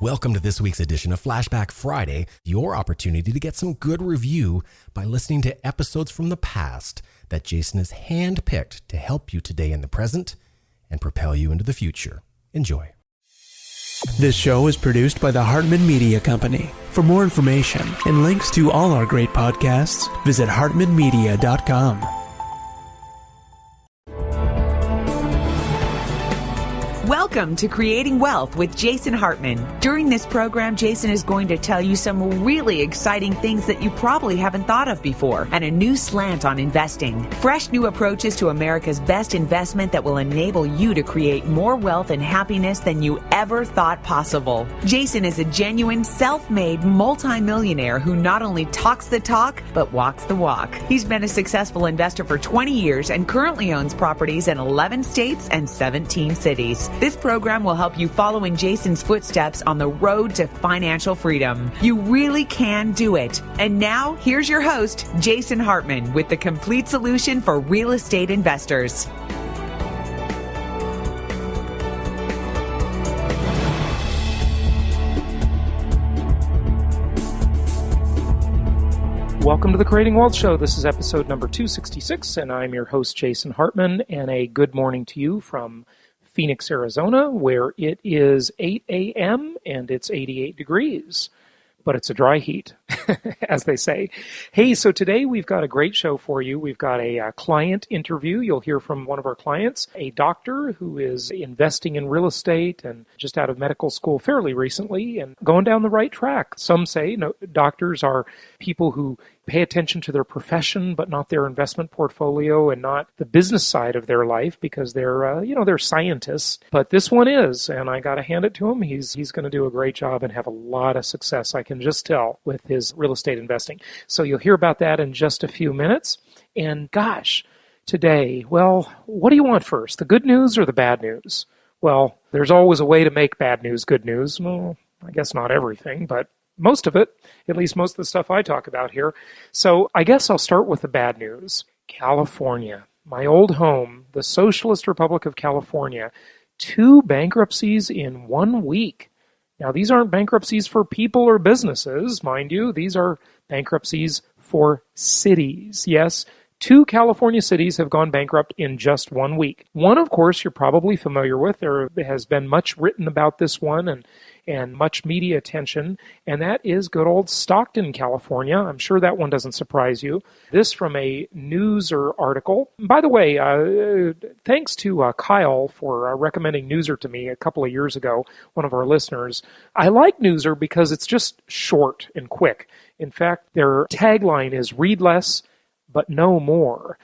Welcome to this week's edition of Flashback Friday, your opportunity to get some good review by listening to episodes from the past that Jason has handpicked to help you today in the present and propel you into the future. Enjoy. This show is produced by the Hartman Media Company. For more information and links to all our great podcasts, visit hartmanmedia.com. Welcome to Creating Wealth with Jason Hartman. During this program, Jason is going to tell you some really exciting things that you probably haven't thought of before and a new slant on investing. Fresh new approaches to America's best investment that will enable you to create more wealth and happiness than you ever thought possible. Jason is a genuine, self-made multimillionaire who not only talks the talk, but walks the walk. He's been a successful investor for 20 years and currently owns properties in 11 states and 17 cities. This program will help you follow in Jason's footsteps on the road to financial freedom. You really can do it. And now, here's your host, Jason Hartman, with the complete solution for real estate investors. Welcome to the Creating Wealth Show. This is episode number 266, and I'm your host, Jason Hartman, and a good morning to you from Phoenix, Arizona, where it is 8 a.m. and it's 88 degrees, but it's a dry heat, as they say. Hey, so today we've got a great show for you. We've got a client interview. You'll hear from one of our clients, a doctor who is investing in real estate and just out of medical school fairly recently and going down the right track. Some say doctors are people who pay attention to their profession, but not their investment portfolio and not the business side of their life because they're scientists. But this one is, and I got to hand it to him. He's going to do a great job and have a lot of success, I can just tell, with his real estate investing. So you'll hear about that in just a few minutes. And gosh, today, well, what do you want first, the good news or the bad news? Well, there's always a way to make bad news good news. Well, I guess not everything, but most of it, at least most of the stuff I talk about here. So I guess I'll start with the bad news. California, my old home, the Socialist Republic of California, 2 bankruptcies in 1 week. Now, these aren't bankruptcies for people or businesses, mind you. These are bankruptcies for cities. Yes, 2 California cities have gone bankrupt in just 1 week. One, of course, you're probably familiar with. There has been much written about this one and much media attention, and that is good old Stockton, California. I'm sure that one doesn't surprise you. This from a Newser article. By the way, thanks to Kyle for recommending Newser to me a couple of years ago, one of our listeners. I like Newser because it's just short and quick. In fact, their tagline is "Read less, but no more."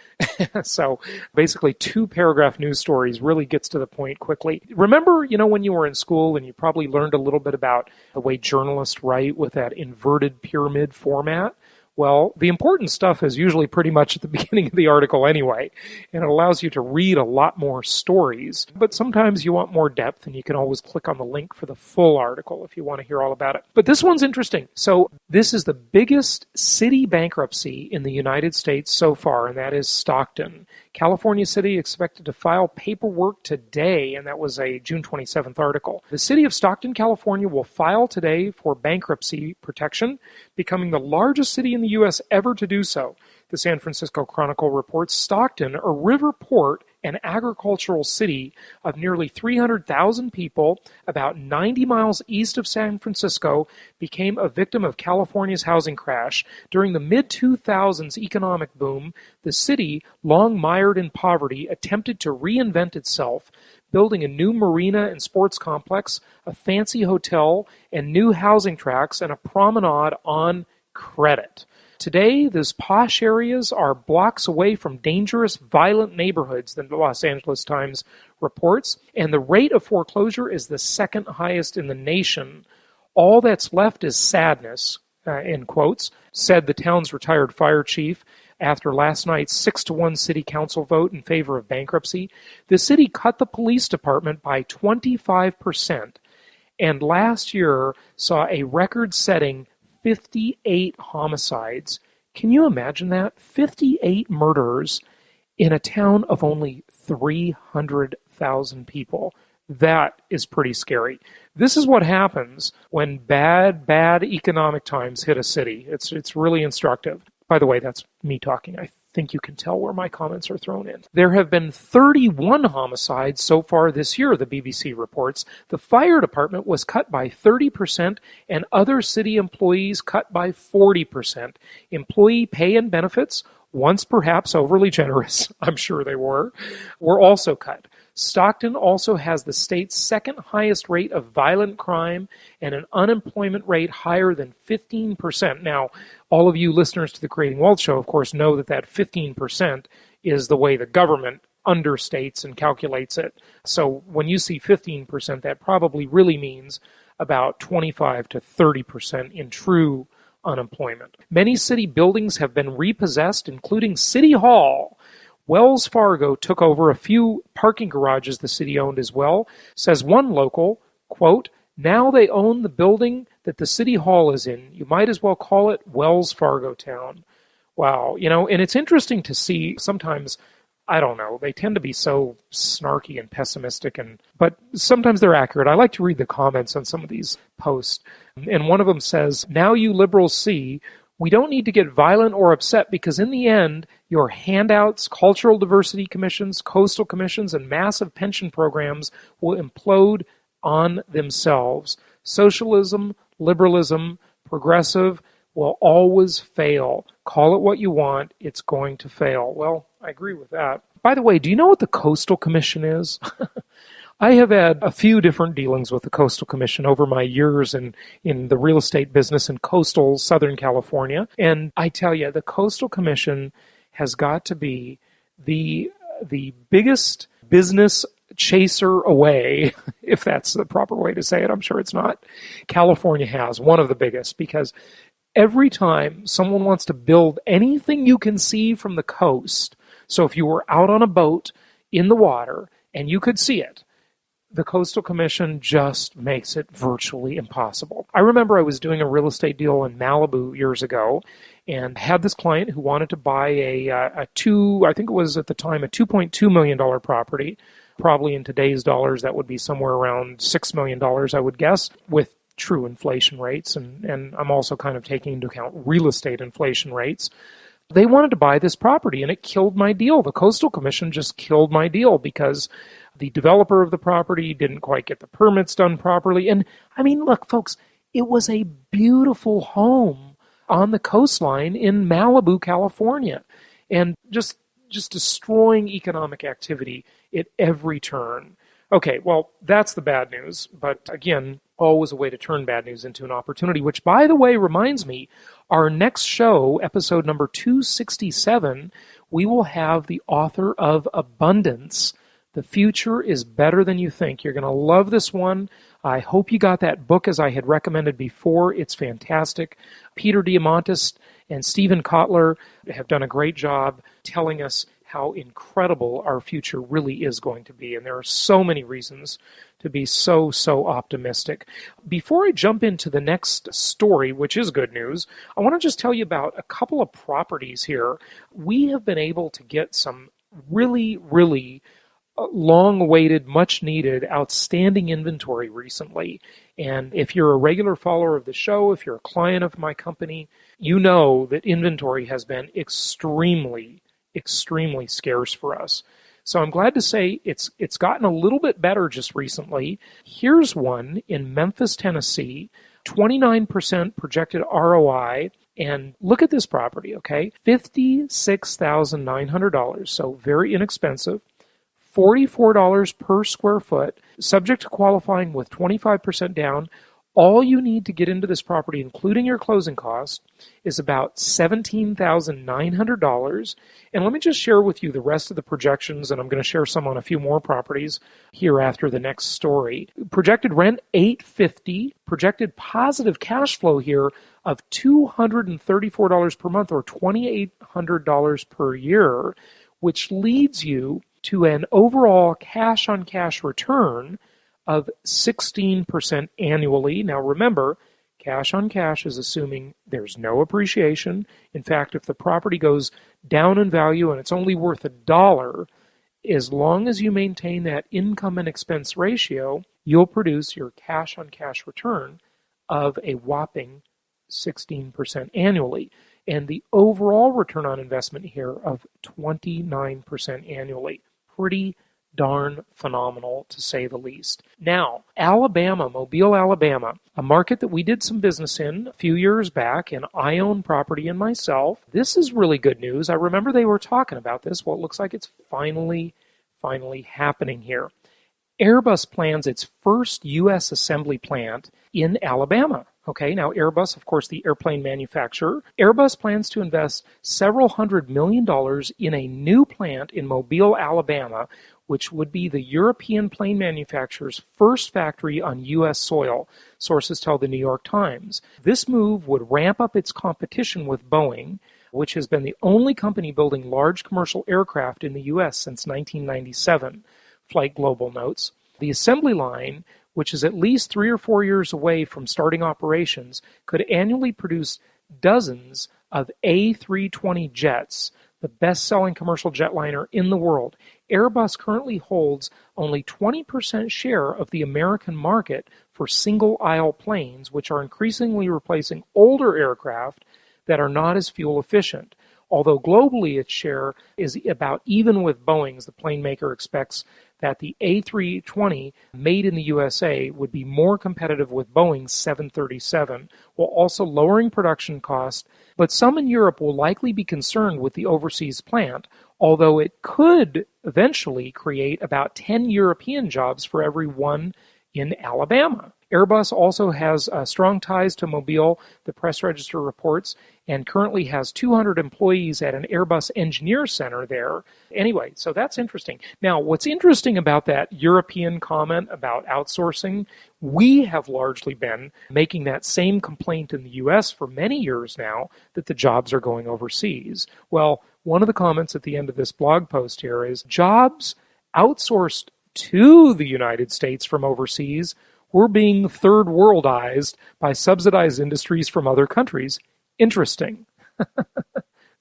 So basically 2-paragraph news stories really gets to the point quickly. Remember, when you were in school and you probably learned a little bit about the way journalists write with that inverted pyramid format? Well, the important stuff is usually pretty much at the beginning of the article anyway, and it allows you to read a lot more stories. But sometimes you want more depth, and you can always click on the link for the full article if you want to hear all about it. But this one's interesting. So this is the biggest city bankruptcy in the United States so far, and that is Stockton. California City expected to file paperwork today, and that was a June 27th article. The city of Stockton, California will file today for bankruptcy protection, becoming the largest city in the U.S. ever to do so. The San Francisco Chronicle reports Stockton, a river port and agricultural city of nearly 300,000 people, about 90 miles east of San Francisco, became a victim of California's housing crash. During the mid-2000s economic boom, the city, long mired in poverty, attempted to reinvent itself, building a new marina and sports complex, a fancy hotel, and new housing tracts, and a promenade on credit. Today, those posh areas are blocks away from dangerous, violent neighborhoods, the Los Angeles Times reports, and the rate of foreclosure is the second highest in the nation. All that's left is sadness, in quotes, said the town's retired fire chief after last night's 6-1 city council vote in favor of bankruptcy. The city cut the police department by 25%, and last year saw a record-setting 58 homicides. Can you imagine that? 58 murders in a town of only 300,000 people. That is pretty scary. This is what happens when bad economic times hit a city. It's really instructive. By the way, that's me talking. I think you can tell where my comments are thrown in. There have been 31 homicides so far this year, the BBC reports. The fire department was cut by 30% and other city employees cut by 40%. Employee pay and benefits, once perhaps overly generous, I'm sure they were also cut. Stockton also has the state's second highest rate of violent crime and an unemployment rate higher than 15%. Now, all of you listeners to the Creating Wealth Show, of course, know that 15% is the way the government understates and calculates it. So when you see 15%, that probably really means about 25 to 30% in true unemployment. Many city buildings have been repossessed, including City Hall. Wells Fargo took over a few parking garages the city owned as well. Says one local, quote, "Now they own the building that the city hall is in. You might as well call it Wells Fargo Town." Wow, and it's interesting to see sometimes, I don't know, they tend to be so snarky and pessimistic, but sometimes they're accurate. I like to read the comments on some of these posts. And one of them says, "Now you liberals see, we don't need to get violent or upset because in the end, your handouts, cultural diversity commissions, coastal commissions, and massive pension programs will implode on themselves. Socialism, liberalism, progressive will always fail. Call it what you want, it's going to fail." Well, I agree with that. By the way, do you know what the Coastal Commission is? I have had a few different dealings with the Coastal Commission over my years in the real estate business in coastal Southern California. And I tell you, the Coastal Commission has got to be the biggest business chaser away, if that's the proper way to say it. I'm sure it's not. California has one of the biggest, because every time someone wants to build anything you can see from the coast, so if you were out on a boat in the water and you could see it, the Coastal Commission just makes it virtually impossible. I remember I was doing a real estate deal in Malibu years ago and had this client who wanted to buy I think it was at the time a $2.2 million property. Probably in today's dollars, that would be somewhere around $6 million, I would guess, with true inflation rates. And I'm also kind of taking into account real estate inflation rates. They wanted to buy this property, and it killed my deal. The Coastal Commission just killed my deal because the developer of the property didn't quite get the permits done properly. And I mean, look, folks, it was a beautiful home on the coastline in Malibu, California, and just destroying economic activity at every turn. Okay, well, that's the bad news. But again, always a way to turn bad news into an opportunity, which, by the way, reminds me, our next show, episode number 267, we will have the author of Abundance. The Future is Better Than You Think. You're going to love this one. I hope you got that book as I had recommended before. It's fantastic. Peter Diamandis and Stephen Kotler have done a great job telling us how incredible our future really is going to be. And there are so many reasons to be so optimistic. Before I jump into the next story, which is good news, I want to just tell you about a couple of properties here. We have been able to get some really long-awaited, much-needed, outstanding inventory recently. And if you're a regular follower of the show, if you're a client of my company, you know that inventory has been extremely scarce for us. So I'm glad to say it's gotten a little bit better just recently. Here's one in Memphis, Tennessee, 29% projected ROI. And look at this property, okay? $56,900, so very inexpensive. $44 per square foot, subject to qualifying with 25% down. All you need to get into this property, including your closing cost, is about $17,900. And let me just share with you the rest of the projections, and I'm going to share some on a few more properties here after the next story. Projected rent, $850. Projected positive cash flow here of $234 per month, or $2,800 per year, which leads you to an overall cash-on-cash return of 16% annually. Now remember, cash-on-cash is assuming there's no appreciation. In fact, if the property goes down in value and it's only worth $1, as long as you maintain that income and expense ratio, you'll produce your cash-on-cash return of a whopping 16% annually. And the overall return on investment here of 29% annually. Pretty darn phenomenal, to say the least. Now, Alabama, Mobile, Alabama, a market that we did some business in a few years back, and I own property in myself. This is really good news. I remember they were talking about this. Well, it looks like it's finally happening here. Airbus plans its first U.S. assembly plant in Alabama. Okay, now Airbus, of course, the airplane manufacturer. Airbus plans to invest several $100 million in a new plant in Mobile, Alabama, which would be the European plane manufacturer's first factory on U.S. soil, sources tell the New York Times. This move would ramp up its competition with Boeing, which has been the only company building large commercial aircraft in the U.S. since 1997, Flight Global notes. The assembly line, which is at least 3 or 4 years away from starting operations, could annually produce dozens of A320 jets, the best-selling commercial jetliner in the world. Airbus currently holds only 20% share of the American market for single-aisle planes, which are increasingly replacing older aircraft that are not as fuel efficient. Although globally its share is about even with Boeing's, the plane maker expects that the A320 made in the USA would be more competitive with Boeing's 737, while also lowering production costs. But some in Europe will likely be concerned with the overseas plant, although it could eventually create about 10 European jobs for every one in Alabama. Airbus also has strong ties to Mobile, the press register reports, and currently has 200 employees at an Airbus engineer center there. Anyway, so that's interesting. Now, what's interesting about that European comment about outsourcing, we have largely been making that same complaint in the U.S. for many years now, that the jobs are going overseas. Well, one of the comments at the end of this blog post here is, jobs outsourced to the United States from overseas were being third worldized by subsidized industries from other countries. Interesting.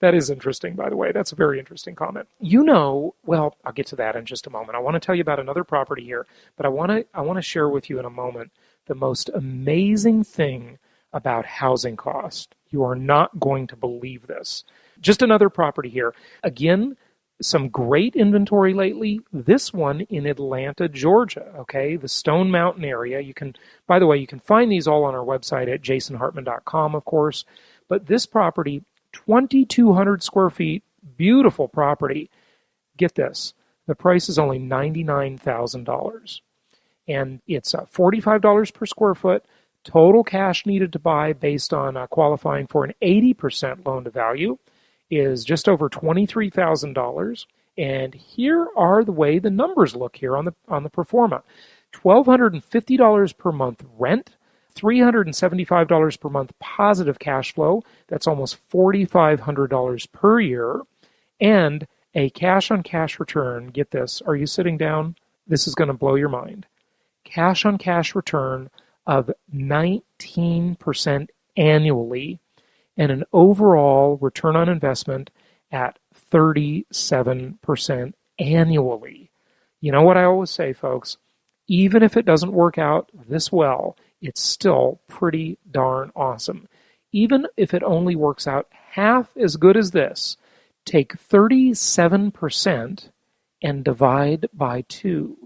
That is interesting, by the way. That's a very interesting comment. Well, I'll get to that in just a moment. I want to tell you about another property here, but I want to share with you in a moment the most amazing thing about housing cost. You are not going to believe this. Just another property here. Again, some great inventory lately. This one in Atlanta, Georgia, okay? The Stone Mountain area. By the way, you can find these all on our website at jasonhartman.com, of course. But this property, 2,200 square feet, beautiful property. Get this, the price is only $99,000. And it's $45 per square foot. Total cash needed to buy based on qualifying for an 80% loan to value is just over $23,000. And here are the way the numbers look here on the proforma. $1,250 per month rent, $375 per month positive cash flow. That's almost $4,500 per year. And a cash-on-cash return, get this, are you sitting down? This is going to blow your mind. Cash-on-cash return of 19% annually, and an overall return on investment at 37% annually. You know what I always say, folks? Even if it doesn't work out this well, it's still pretty darn awesome. Even if it only works out half as good as this, take 37% and divide by 2,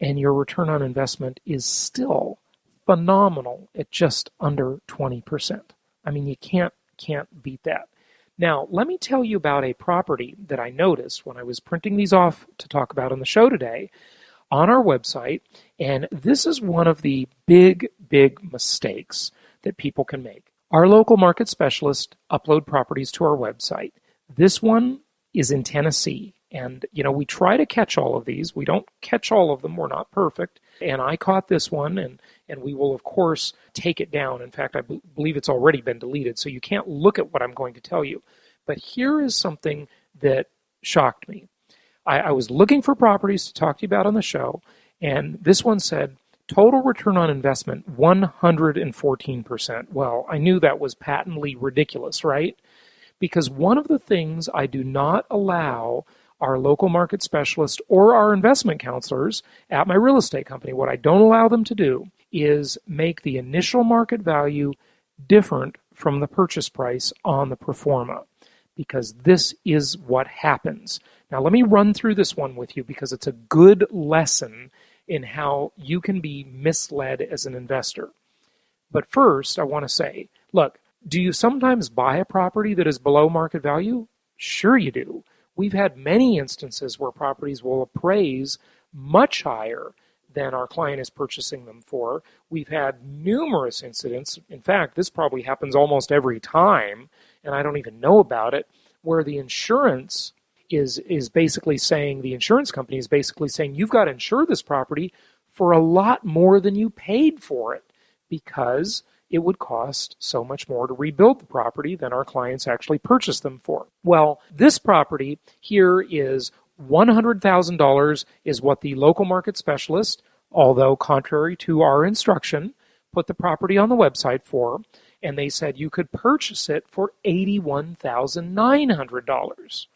and your return on investment is still phenomenal at just under 20%. I mean, you can't beat that. Now, let me tell you about a property that I noticed when I was printing these off to talk about on the show today on our website, and this is one of the big mistakes that people can make. Our local market specialists upload properties to our website. This one is in Tennessee, and we try to catch all of these. We don't catch all of them. We're not perfect. And I caught this one, and we will, of course, take it down. In fact, I believe it's already been deleted, so you can't look at what I'm going to tell you. But here is something that shocked me. I was looking for properties to talk to you about on the show, and this one said, total return on investment, 114%. Well, I knew that was patently ridiculous, right? Because one of the things I do not allow our local market specialist, or our investment counselors at my real estate company, what I don't allow them to do is make the initial market value different from the purchase price on the proforma, because this is what happens. Now let me run through this one with you because it's a good lesson in how you can be misled as an investor. But first, I want to say, look, do you sometimes buy a property that is below market value? Sure you do. We've had many instances where properties will appraise much higher than our client is purchasing them for. We've had numerous incidents. In fact, this probably happens almost every time, and I don't even know about it, where the insurance is basically saying, the insurance company is basically saying, you've got to insure this property for a lot more than you paid for it, because it would cost so much more to rebuild the property than our clients actually purchased them for. Well, this property here is $100,000 is what the local market specialist, although contrary to our instruction, put the property on the website for, and they said you could purchase it for $81,900.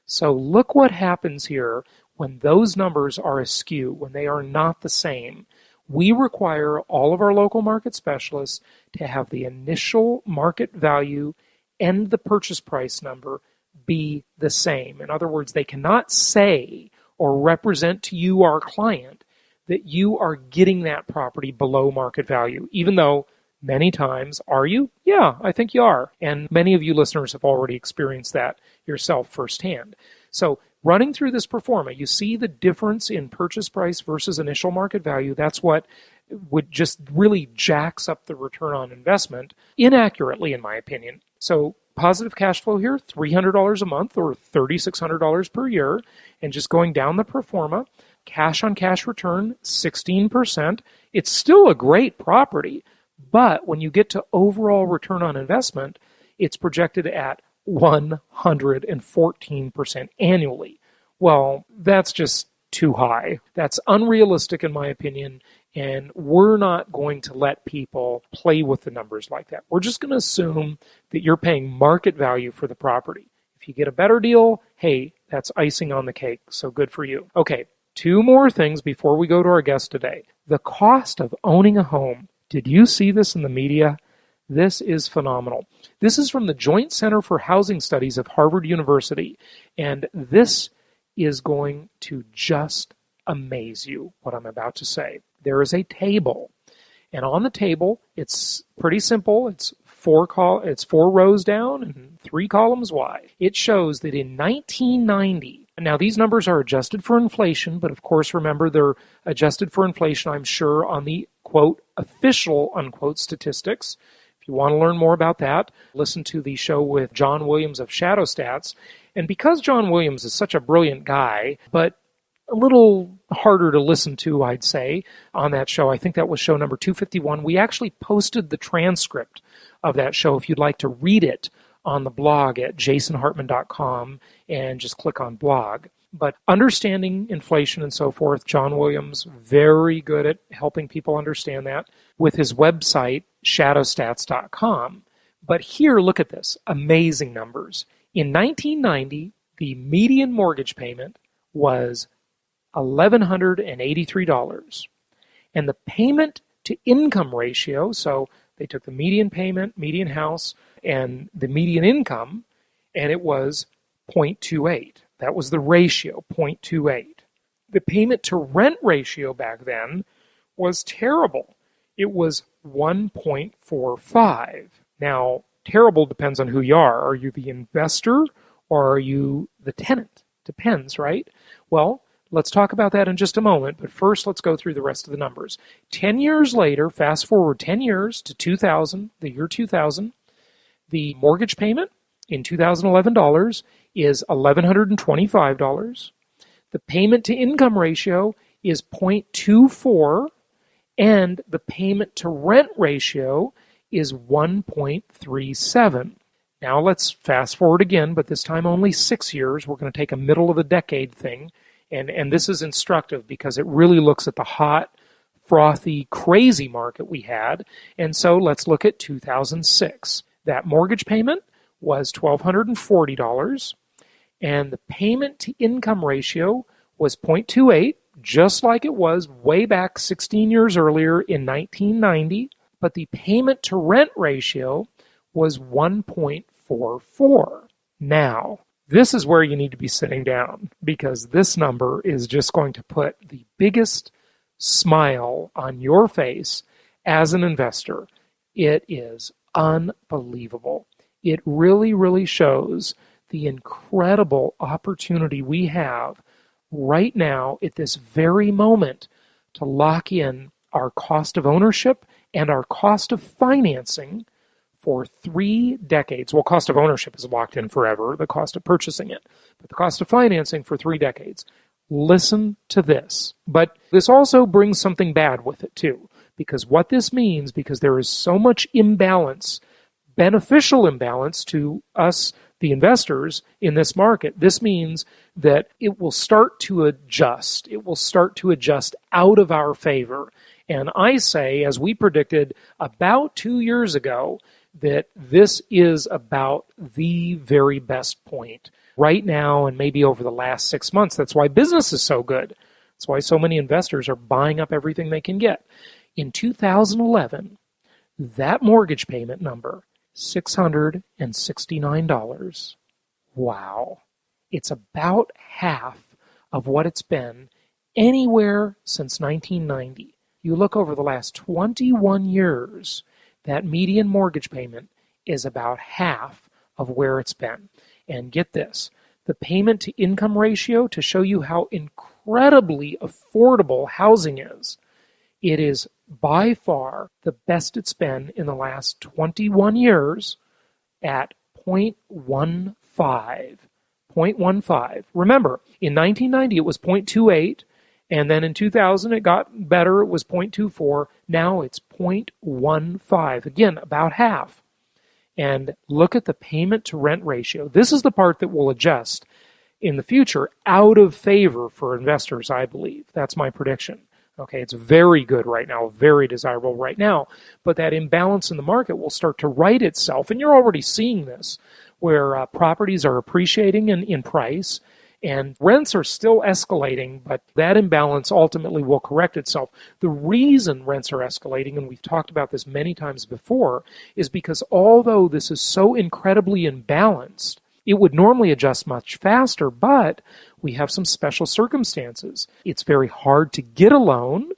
So look what happens here when those numbers are askew, when they are not the same. We require all of our local market specialists to have the initial market value and the purchase price number be the same. In other words, they cannot say or represent to you, our client, that you are getting that property below market value, even though many times, are you? Yeah, I think you are. And many of you listeners have already experienced that yourself firsthand. So running through this proforma, you see the difference in purchase price versus initial market value. That's what would just really jacks up the return on investment inaccurately, in my opinion. So positive cash flow here, $300 a month or $3,600 per year. And just going down the proforma, cash on cash return, 16%. It's still a great property, but when you get to overall return on investment, it's projected at 114% annually. Well, that's just too high. That's unrealistic in my opinion, and we're not going to let people play with the numbers like that. We're just going to assume that you're paying market value for the property. If you get a better deal, hey, that's icing on the cake, so good for you. Okay, two more things before we go to our guest today. The cost of owning a home. Did you see this in the media? This is phenomenal. This is from the Joint Center for Housing Studies of Harvard University, and this is going to just amaze you, what I'm about to say. There is a table, and on the table, it's pretty simple. It's four rows down and 3 columns wide. It shows that in 1990, now these numbers are adjusted for inflation, but of course, remember, they're adjusted for inflation, I'm sure, on the, quote, official, unquote, statistics. If you want to learn more about that, listen to the show with John Williams of Shadow Stats. And because John Williams is such a brilliant guy, but a little harder to listen to, I'd say, on that show, I think that was show number 251, we actually posted the transcript of that show if you'd like to read it on the blog at jasonhartman.com and just click on blog. But understanding inflation and so forth, John Williams, very good at helping people understand that with his website, shadowstats.com. But here, look at this, amazing numbers. In 1990, the median mortgage payment was $1,183. And the payment to income ratio, so they took the median payment, median house, and the median income, and it was 0.28. That was the ratio, 0.28. The payment to rent ratio back then was terrible. It was 1.45. Now, terrible depends on who you are. Are you the investor or are you the tenant? Depends, right? Well, let's talk about that in just a moment, but first let's go through the rest of the numbers. 10 years later, fast forward 10 years to 2000, the year 2000, the mortgage payment in 2011 dollars is $1,125. The payment to income ratio is 0.24, and the payment to rent ratio is 1.37. Now let's fast forward again, but this time only 6 years. We're going to take a middle of the decade thing, and this is instructive because it really looks at the hot, frothy, crazy market we had. And so let's look at 2006. That mortgage payment was $1,240, And the payment to income ratio was 0.28, just like it was way back 16 years earlier in 1990. But the payment to rent ratio was 1.44. Now, this is where you need to be sitting down, because this number is just going to put the biggest smile on your face as an investor. It is unbelievable. It really, really shows the incredible opportunity we have right now at this very moment to lock in our cost of ownership and our cost of financing for 3 decades. Well, cost of ownership is locked in forever, the cost of purchasing it, but the cost of financing for 3 decades. Listen to this. But this also brings something bad with it too, because what this means, because there is so much imbalance, beneficial imbalance to us, the investors in this market, this means that it will start to adjust. It will start to adjust out of our favor. And I say, as we predicted about 2 years ago, that this is about the very best point right now and maybe over the last 6 months. That's why business is so good. That's why so many investors are buying up everything they can get. In 2011, that mortgage payment number, $669. Wow. It's about half of what it's been anywhere since 1990. You look over the last 21 years, that median mortgage payment is about half of where it's been. And get this, the payment to income ratio, to show you how incredibly affordable housing is, it is by far the best it's been in the last 21 years at 0.15. 0.15. Remember, in 1990 it was 0.28, and then in 2000 it got better, it was 0.24. Now it's 0.15. Again, about half. And look at the payment to rent ratio. This is the part that will adjust in the future out of favor for investors, I believe. That's my prediction. Okay, it's very good right now, very desirable right now, but that imbalance in the market will start to right itself, and you're already seeing this, where properties are appreciating in price, and rents are still escalating, but that imbalance ultimately will correct itself. The reason rents are escalating, and we've talked about this many times before, is because although this is so incredibly imbalanced, it would normally adjust much faster, but we have some special circumstances. It's very hard to get a loan,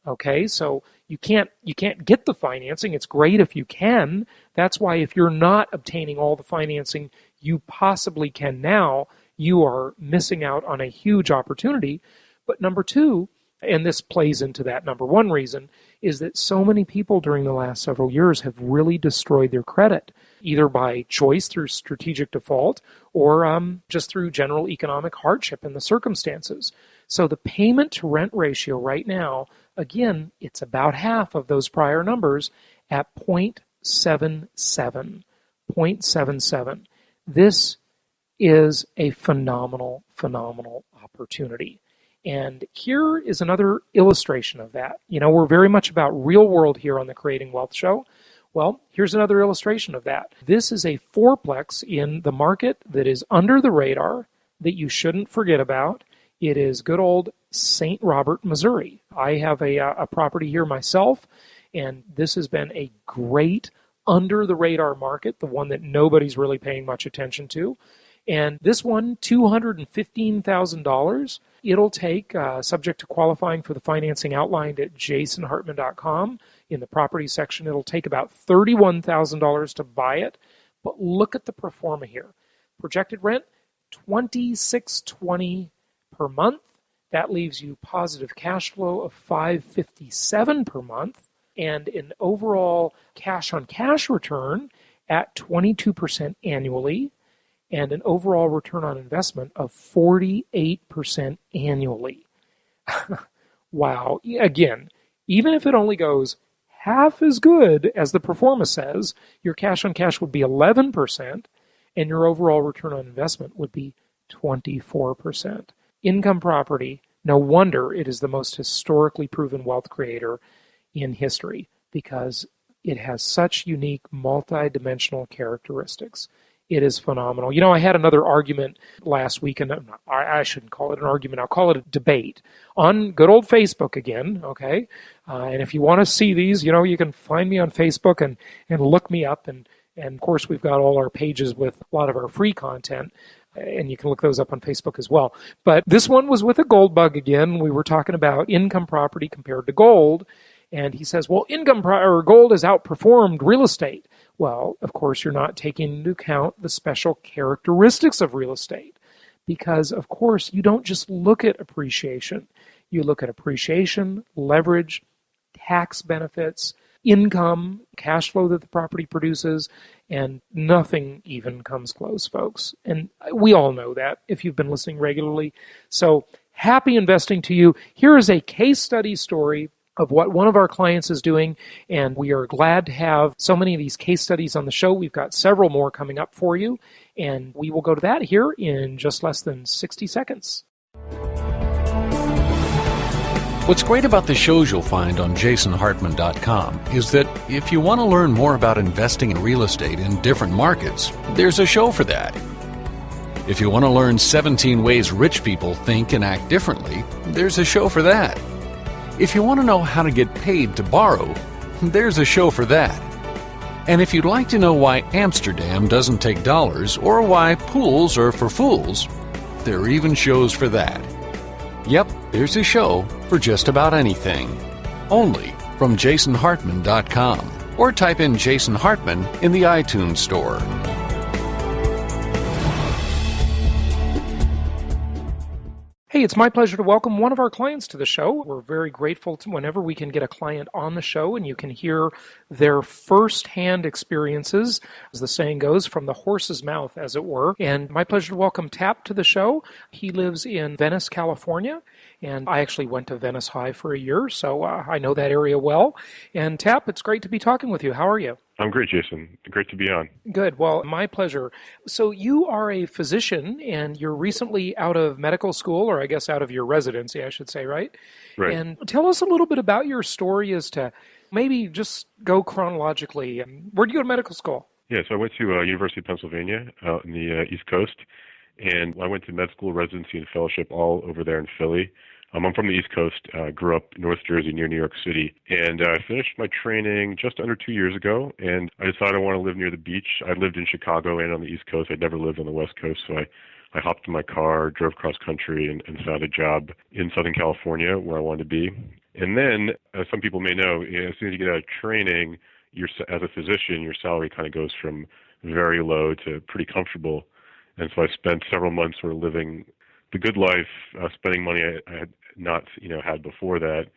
okay? So you can't get the financing. It's great if you can. That's why if you're not obtaining all the financing you possibly can now, you are missing out on a huge opportunity. But number two, and this plays into that number one reason, is that so many people during the last several years have really destroyed their credit, either by choice through strategic default or just through general economic hardship in the circumstances. So the payment to rent ratio right now, again, it's about half of those prior numbers at 0.77. 0.77. This is a phenomenal, phenomenal opportunity. And here is another illustration of that. You know, we're very much about real world here on the Creating Wealth Show. Well, here's another illustration of that. This is a fourplex in the market that is under the radar that you shouldn't forget about. It is good old St. Robert, Missouri. I have a property here myself, and this has been a great under the radar market, the one that nobody's really paying much attention to. And this one, $215,000. It'll take, subject to qualifying for the financing outlined at jasonhartman.com. In the property section, it'll take about $31,000 to buy it. But look at the proforma here. Projected rent, $2,620 per month. That leaves you positive cash flow of $557 per month, and an overall cash-on-cash return at 22% annually, and an overall return on investment of 48% annually. Wow. Again, even if it only goes half as good as the proforma says, your cash-on-cash would be 11%, and your overall return on investment would be 24%. Income property, no wonder it is the most historically proven wealth creator in history, because it has such unique multi-dimensional characteristics. It is phenomenal. You know, I had another argument last week, and I shouldn't call it an argument. I'll call it a debate on good old Facebook again, okay? And if you want to see these, you know, you can find me on Facebook and look me up. And of course, we've got all our pages with a lot of our free content, and you can look those up on Facebook as well. But this one was with a gold bug again. We were talking about income property compared to gold. And he says, well, gold has outperformed real estate. Well, of course, you're not taking into account the special characteristics of real estate because, of course, you don't just look at appreciation. You look at appreciation, leverage, tax benefits, income, cash flow that the property produces, and nothing even comes close, folks. And we all know that if you've been listening regularly. So happy investing to you. Here is a case study story of what one of our clients is doing, and we are glad to have so many of these case studies on the show. We've got several more coming up for you, and we will go to that here in just less than 60 seconds. What's great about the shows you'll find on jasonhartman.com is that if you want to learn more about investing in real estate in different markets, there's a show for that. If you want to learn 17 ways rich people think and act differently, there's a show for that. If you want to know how to get paid to borrow, there's a show for that. And if you'd like to know why Amsterdam doesn't take dollars or why pools are for fools, there are even shows for that. Yep, there's a show for just about anything. Only from jasonhartman.com or type in Jason Hartman in the iTunes store. Hey, it's my pleasure to welcome one of our clients to the show. We're very grateful whenever we can get a client on the show and you can hear their first-hand experiences, as the saying goes, from the horse's mouth, as it were. And my pleasure to welcome Tap to the show. He lives in Venice, California, and I actually went to Venice High for a year, so I know that area well. And Tap, it's great to be talking with you. How are you? I'm great, Jason. Great to be on. Good. Well, my pleasure. So you are a physician, and you're recently out of medical school, or I guess out of your residency, I should say, right? Right. And tell us a little bit about your story as to maybe just go chronologically. Where did you go to medical school? Yeah, so I went to University of Pennsylvania out in the East Coast, and I went to med school, residency, and fellowship all over there in Philly. I'm from the East Coast, grew up in North Jersey near New York City, and I finished my training just under 2 years ago, and I decided I want to live near the beach. I lived in Chicago and on the East Coast. I'd never lived on the West Coast, so I hopped in my car, drove cross country, and found a job in Southern California where I wanted to be. And then, as some people may know, as soon as you get out of training, as a physician, your salary kind of goes from very low to pretty comfortable. And so I spent several months sort of living the good life, spending money I had not had before that.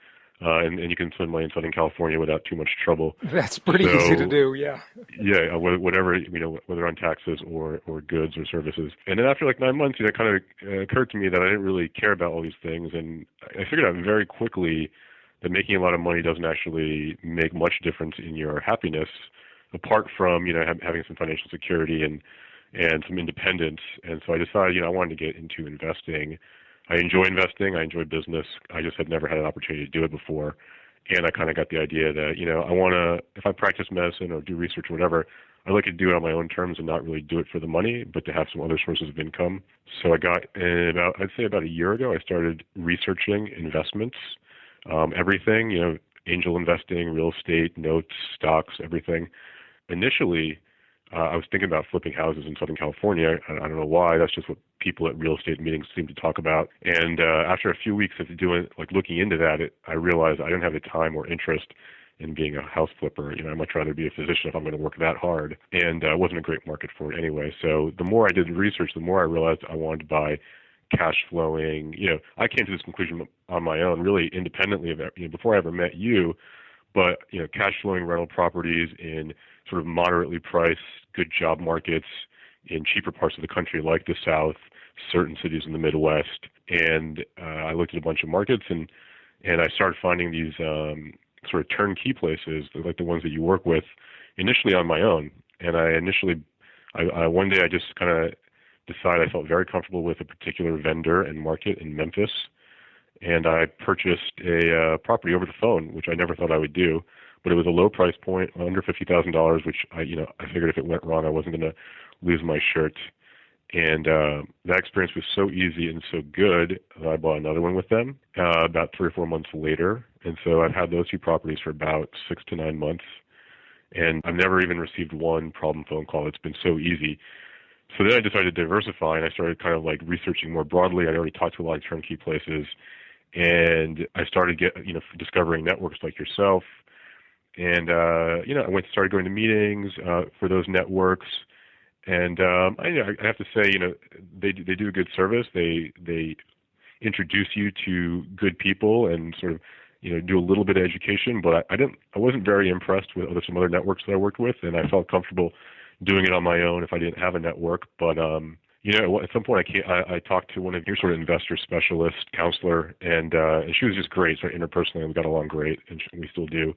And you can spend money in Southern California without too much trouble. That's pretty easy to do, yeah. Yeah, whatever, whether on taxes or goods or services. And then after like 9 months, it kind of occurred to me that I didn't really care about all these things. And I figured out very quickly that making a lot of money doesn't actually make much difference in your happiness, apart from, having some financial security and some independence. And so I decided, I wanted to get into investing. I enjoy investing. I enjoy business. I just had never had an opportunity to do it before. And I kind of got the idea that, I want to, if I practice medicine or do research or whatever, I'd like to do it on my own terms and not really do it for the money, but to have some other sources of income. So I'd say about a year ago, I started researching investments, everything, angel investing, real estate, notes, stocks, everything. Initially, I was thinking about flipping houses in Southern California. I don't know why. That's just what people at real estate meetings seem to talk about. And after a few weeks of looking into that, I realized I didn't have the time or interest in being a house flipper. I'd much rather be a physician if I'm going to work that hard. And it wasn't a great market for it anyway. So the more I did research, the more I realized I wanted to buy cash flowing. I came to this conclusion on my own, really independently of before I ever met you. But cash flowing rental properties in sort of moderately priced, good job markets in cheaper parts of the country like the South, certain cities in the Midwest. And I looked at a bunch of markets and I started finding these sort of turnkey places, like the ones that you work with, initially on my own. And one day I just kind of decided I felt very comfortable with a particular vendor and market in Memphis. And I purchased a property over the phone, which I never thought I would do. But it was a low price point, under $50,000, which I figured if it went wrong, I wasn't going to lose my shirt. And that experience was so easy and so good that I bought another one with them about 3 or 4 months later. And so I've had those 2 properties for about 6 to 9 months. And I've never even received one problem phone call. It's been so easy. So then I decided to diversify, and I started kind of like researching more broadly. I already talked to a lot of turnkey places, and I started discovering networks like yourself. And I started going to meetings for those networks. And I have to say, they do a good service. They introduce you to good people and sort of do a little bit of education. But I wasn't very impressed with some other networks that I worked with, and I felt comfortable doing it on my own if I didn't have a network. But at some point I talked to one of your sort of investor specialist counselor, and she was just great. So interpersonally we got along great, and we still do.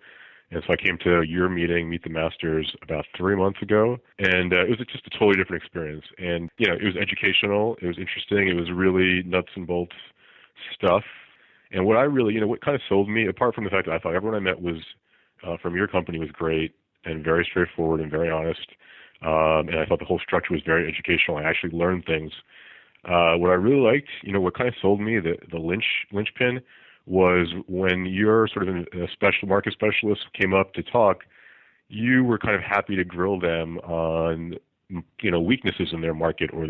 And so I came to your meeting, Meet the Masters, about 3 months ago, and it was just a totally different experience. And it was educational, it was interesting, it was really nuts and bolts stuff. And what I really, what kind of sold me, apart from the fact that I thought everyone I met was from your company was great and very straightforward and very honest, and I thought the whole structure was very educational. I actually learned things. What I really liked, what kind of sold me, the linchpin, was when your sort of a special market specialist came up to talk, you were kind of happy to grill them on, weaknesses in their market or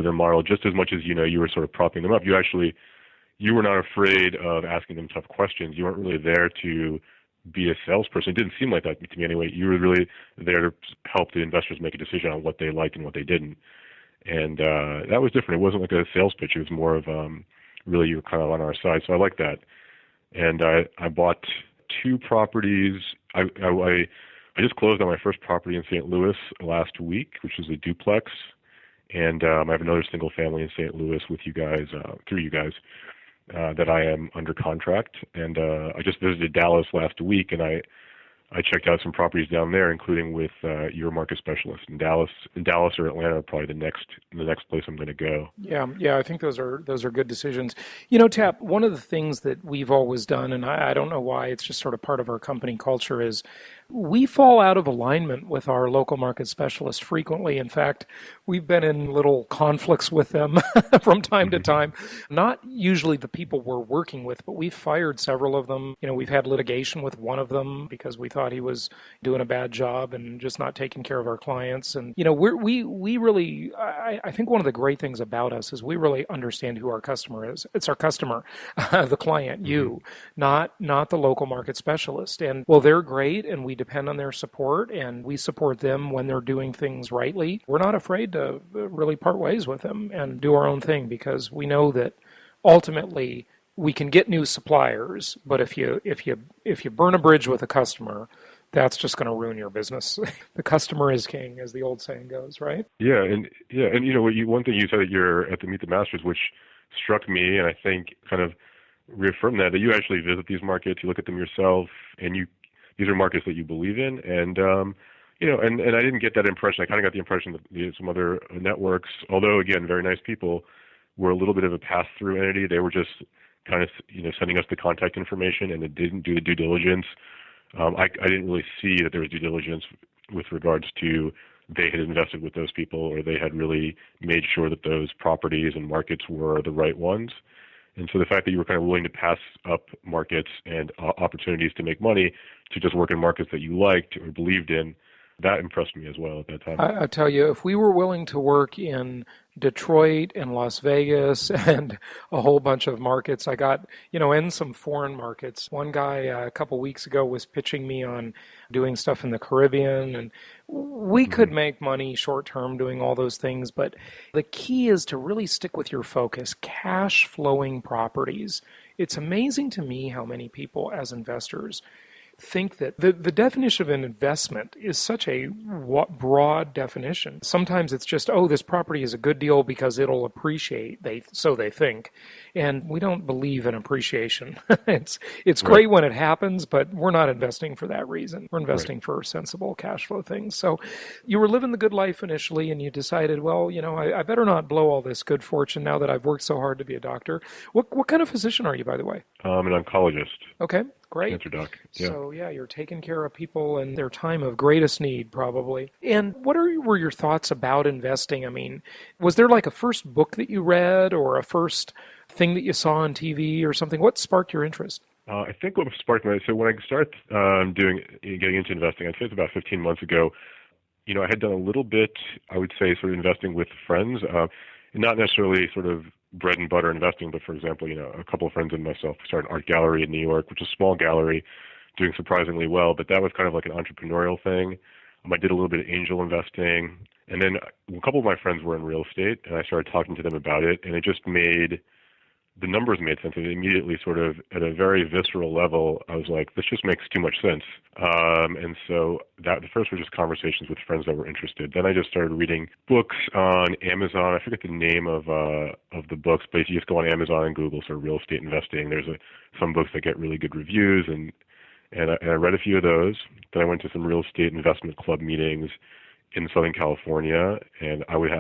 their model, just as much as, you were sort of propping them up. You were not afraid of asking them tough questions. You weren't really there to be a salesperson. It didn't seem like that to me anyway. You were really there to help the investors make a decision on what they liked and what they didn't. And that was different. It wasn't like a sales pitch. It was more of really you were kind of on our side. So I like that. And I bought 2 properties. I just closed on my first property in St. Louis last week, which is a duplex. And I have another single family in St. Louis with you guys, through you guys, that I am under contract. And I just visited Dallas last week, and I checked out some properties down there, including with your market specialist in Dallas. In Dallas or Atlanta, probably the next place I'm going to go. Yeah, I think those are good decisions. Tap, one of the things that we've always done, and I don't know why, it's just sort of part of our company culture, is we fall out of alignment with our local market specialists frequently. In fact, we've been in little conflicts with them from time to time. Not usually the people we're working with, but we've fired several of them. We've had litigation with one of them because we thought he was doing a bad job and just not taking care of our clients. And, we really, I think one of the great things about us is we really understand who our customer is. It's our customer, the client, you, not the local market specialist. And, well, they're great, and we depend on their support, and we support them when they're doing things rightly. We're not afraid to really part ways with them and do our own thing, because we know that ultimately we can get new suppliers, but if you burn a bridge with a customer, that's just going to ruin your business. The customer is king, as the old saying goes, right? Yeah, and one thing you said that you're at the Meet the Masters, which struck me, and I think kind of reaffirmed that you actually visit these markets, you look at them yourself, and these are markets that you believe in, and and I didn't get that impression. I kind of got the impression that some other networks, although again very nice people, were a little bit of a pass-through entity. They were just kind of sending us the contact information, and it didn't do the due diligence. I didn't really see that there was due diligence with regards to they had invested with those people, or they had really made sure that those properties and markets were the right ones. And so the fact that you were kind of willing to pass up markets and opportunities to make money to just work in markets that you liked or believed in, that impressed me as well at that time. I tell you, if we were willing to work in Detroit and Las Vegas and a whole bunch of markets, I got, in some foreign markets. One guy a couple weeks ago was pitching me on doing stuff in the Caribbean, and we could make money short term doing all those things, but the key is to really stick with your focus, cash flowing properties. It's amazing to me how many people as investors think that the definition of an investment is such a broad definition. Sometimes it's just, this property is a good deal because it'll appreciate, so they think. And we don't believe in appreciation. It's great when it happens, but we're not investing for that reason. We're investing for sensible cash flow things. So you were living the good life initially, and you decided, I better not blow all this good fortune now that I've worked so hard to be a doctor. What kind of physician are you, by the way? I'm an oncologist. Okay. Great. Cancer doc. Yeah. So, you're taking care of people in their time of greatest need, probably. And what were your thoughts about investing? I mean, was there like a first book that you read or a first thing that you saw on TV or something? What sparked your interest? I think what sparked my, so when I started getting into investing, I'd say it's about 15 months ago, I had done a little bit, I would say, sort of investing with friends, not necessarily sort of bread and butter investing, but for example, a couple of friends and myself started an art gallery in New York, which is a small gallery, doing surprisingly well, but that was kind of like an entrepreneurial thing. I did a little bit of angel investing, and then a couple of my friends were in real estate, and I started talking to them about it, and it just the numbers made sense. And immediately, sort of at a very visceral level, I was like, this just makes too much sense. And so the first were just conversations with friends that were interested. Then I just started reading books on Amazon. I forget the name of the books, but if you just go on Amazon and Google sort of real estate investing, there's some books that get really good reviews, and I read a few of those. Then I went to some real estate investment club meetings in Southern California, and I would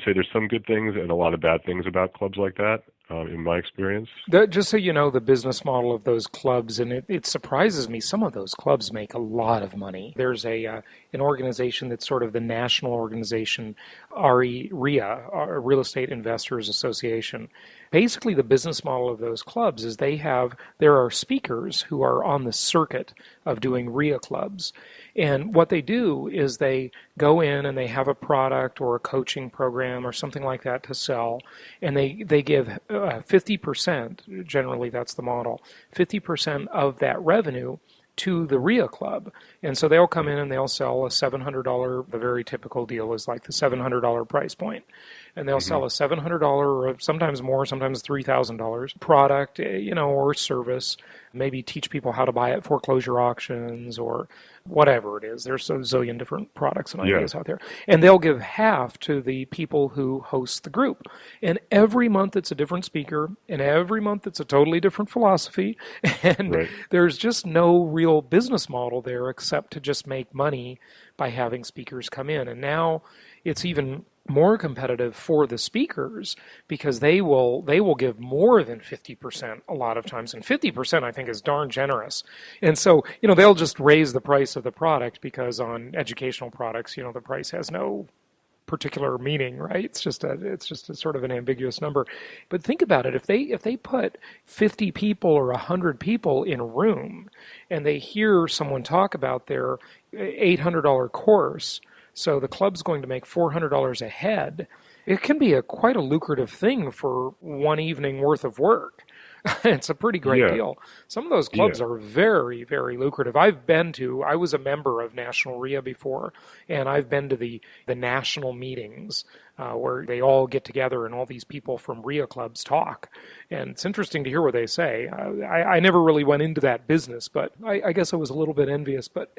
say there's some good things and a lot of bad things about clubs like that, in my experience. Just so you know, the business model of those clubs, and it surprises me, some of those clubs make a lot of money. There's an organization that's sort of the national organization, REIA, Real Estate Investors Association. Basically, the business model of those clubs is there are speakers who are on the circuit of doing REIA clubs. And what they do is they go in and they have a product or a coaching program or something like that to sell, and they give 50%, generally that's the model, 50% of that revenue to the REIA club. And so they'll come in and they'll sell a $700, the very typical deal is like the $700 price point. And they'll sell a $700 or sometimes more, sometimes $3,000 product, or service, maybe teach people how to buy at foreclosure auctions or whatever it is. There's a zillion different products and ideas out there. And they'll give half to the people who host the group. And every month it's a different speaker, and every month it's a totally different philosophy. And there's just no real business model there except to just make money by having speakers come in. And now it's even more competitive for the speakers because they will give more than 50% a lot of times, and 50% I think is darn generous. And so they'll just raise the price of the product because on educational products the price has no particular meaning, right? It's just a sort of an ambiguous number. But think about it, if they put 50 people or 100 people in a room and they hear someone talk about their $800 course, so the club's going to make $400 a head. It can be quite a lucrative thing for one evening worth of work. It's a pretty great deal. Some of those clubs are very, very lucrative. I was a member of National REIA before, and I've been to the national meetings where they all get together and all these people from REIA clubs talk. And it's interesting to hear what they say. I never really went into that business, but I guess I was a little bit envious. But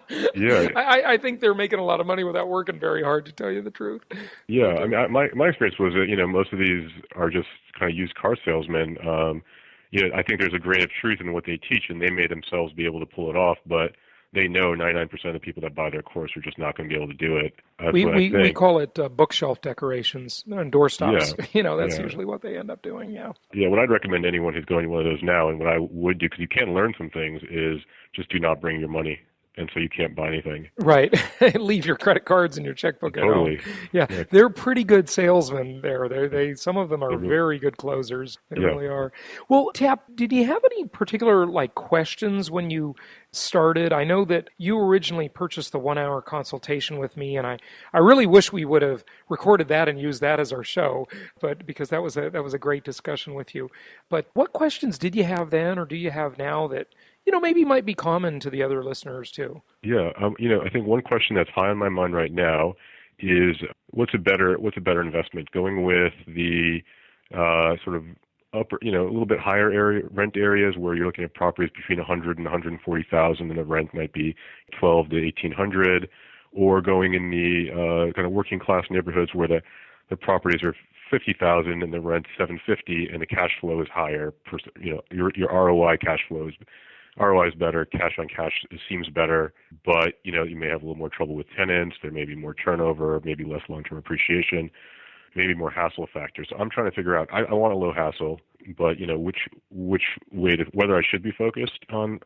I think they're making a lot of money without working very hard, to tell you the truth. Yeah, I mean, my experience was that most of these are just kind of used car salesmen. I think there's a grain of truth in what they teach, and they may themselves be able to pull it off, but they know 99% of the people that buy their course are just not going to be able to do it. We call it bookshelf decorations and doorstops. That's usually what they end up doing. Yeah, what I'd recommend anyone who's going to one of those now, and what I would do, because you can learn some things, is just do not bring your money. And so you can't buy anything. Right. Leave your credit cards and your checkbook at home. Yeah, they're pretty good salesmen there. Some of them are very good closers. They really are. Well, Tap, did you have any particular questions when you started? I know that you originally purchased the 1-hour consultation with me, and I really wish we would have recorded that and used that as our show, but because that was a great discussion with you. But what questions did you have then, or do you have now that maybe might be common to the other listeners too? Yeah, I think one question that's high on my mind right now is what's a better investment? Going with the sort of upper, a little bit higher rent areas where you're looking at properties between 100 and 140,000, and the rent might be 12 to 1,800, or going in the kind of working class neighborhoods where the properties are 50,000 and the rent's 750, and the cash flow is higher. Your ROI cash flow is. ROI is better, cash on cash seems better, but you may have a little more trouble with tenants, there may be more turnover, maybe less long-term appreciation. maybe more hassle factor. So I'm trying to figure out, I want a low hassle, but which way to, whether I should be focused on